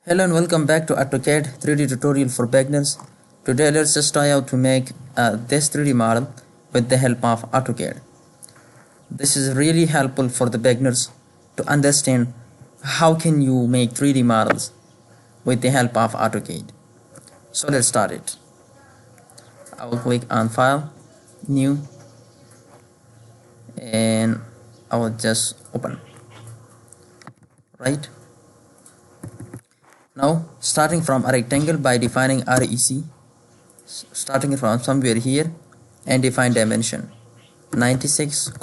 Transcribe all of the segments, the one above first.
Hello and welcome back to Autocad 3D tutorial for beginners. Today let's just try out to make this 3D model with the help of Autocad. This is really helpful for the beginners to understand how can you make 3D models with the help of Autocad. So let's start it. I will click on File, New, and I will just open. Right? Now starting from a rectangle by defining REC, starting from somewhere here, and define dimension 96,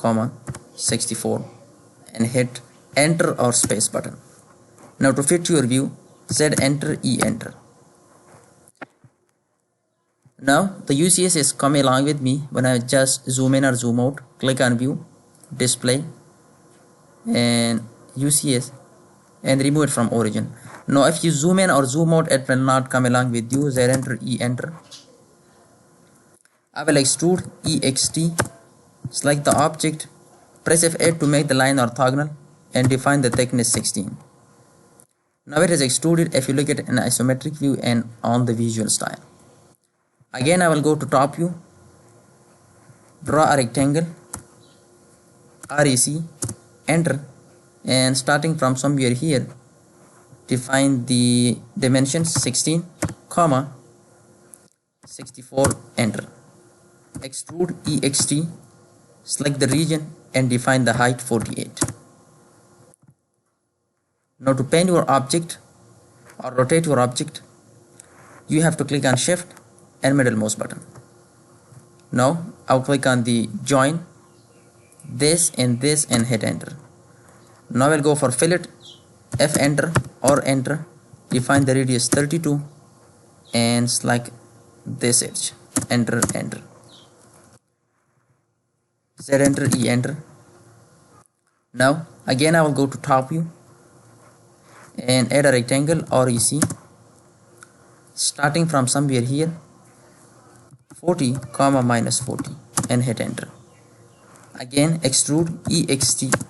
64 and hit enter or space button. Now to fit your view, Z enter, E enter. Now the UCS is coming along with me. When I just zoom in or zoom out, click on view, display and UCS and remove it from origin. Now if you zoom in or zoom out, it will not come along with you. Z enter, E enter. I will extrude, EXT, select the object, press F8 to make the line orthogonal and define the thickness 16. Now it is extruded if you look at an isometric view and on the visual style. Again I will go to top view, draw a rectangle, REC, enter, and starting from somewhere here, define the dimensions 16, 64, enter. Extrude, EXT, select the region and define the height 48. Now to pan your object or rotate your object, you have to click on Shift and middle mouse button. Now I'll click on the join, this and hit enter. Now I'll go for fillet, F enter or enter, define the radius 32 and select this edge, enter, enter. Z enter, E enter. Now again I will go to top view and add a rectangle REC, starting from somewhere here, 40, minus 40 and hit enter. Again extrude, EXT,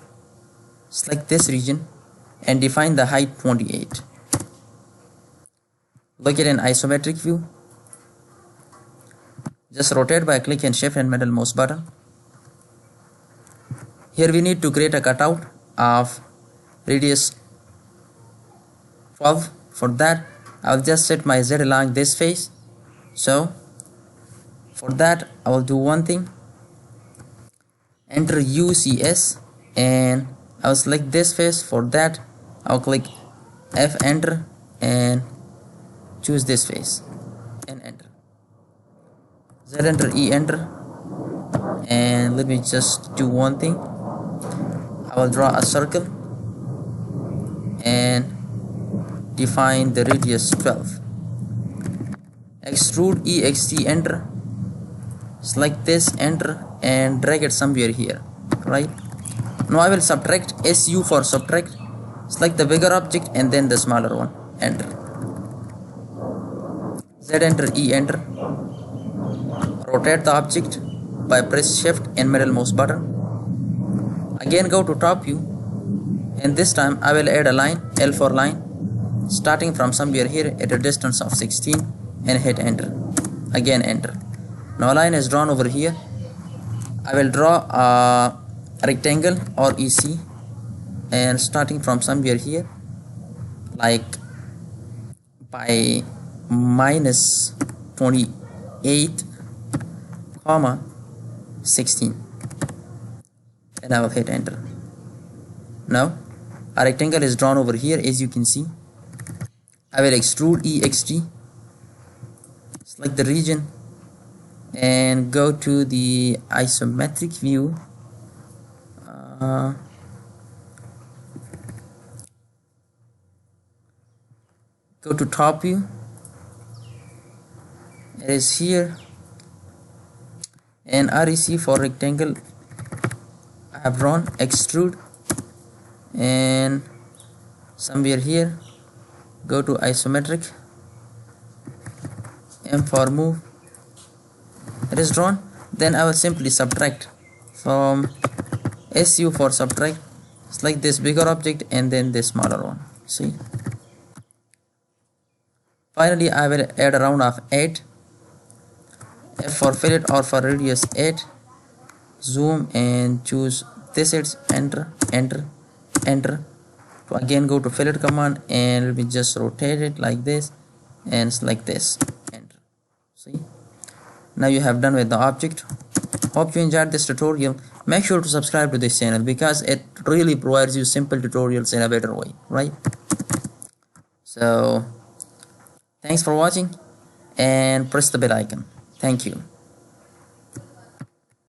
select this region and define the height 28. Look at an isometric view. Just rotate by click and shift and middle mouse button. Here we need to create a cutout of radius 12. For that I will just set my Z along this face. So for that I will do one thing, enter UCS and I will select this face. For that I'll click F enter and choose this face and enter. Z enter, E enter, and let me just do one thing. I will draw a circle and define the radius 12. Extrude, EXT, enter, select this, enter and drag it somewhere here, right? Now I will subtract, SU for subtract, select the bigger object and then the smaller one, enter. Z enter, E enter. Rotate the object by press shift and middle mouse button. Again go to top view and this time I will add a line, L for line, starting from somewhere here at a distance of 16 and hit enter. Again enter. Now a line is drawn over here. I will draw a rectangle or EC and starting from somewhere here, like by minus 28, 16 and I will hit enter. Now a rectangle is drawn over here, as you can see. I will extrude, EXT, select the region and go to the isometric view. Go to top view, it is here, and REC for rectangle I have drawn, extrude and somewhere here go to isometric, M for move, it is drawn. Then I will simply subtract from SU for subtract, select this bigger object and then this smaller one. See, Finally, I will add a round of 8. F for fillet or for radius 8. Zoom and choose this. It's enter, enter, enter. To again go to fillet command and let me just rotate it like this and select this. Enter. See? Now you have done with the object. Hope you enjoyed this tutorial. Make sure to subscribe to this channel because it really provides you simple tutorials in a better way, right? So thanks for watching and press the bell icon. Thank you.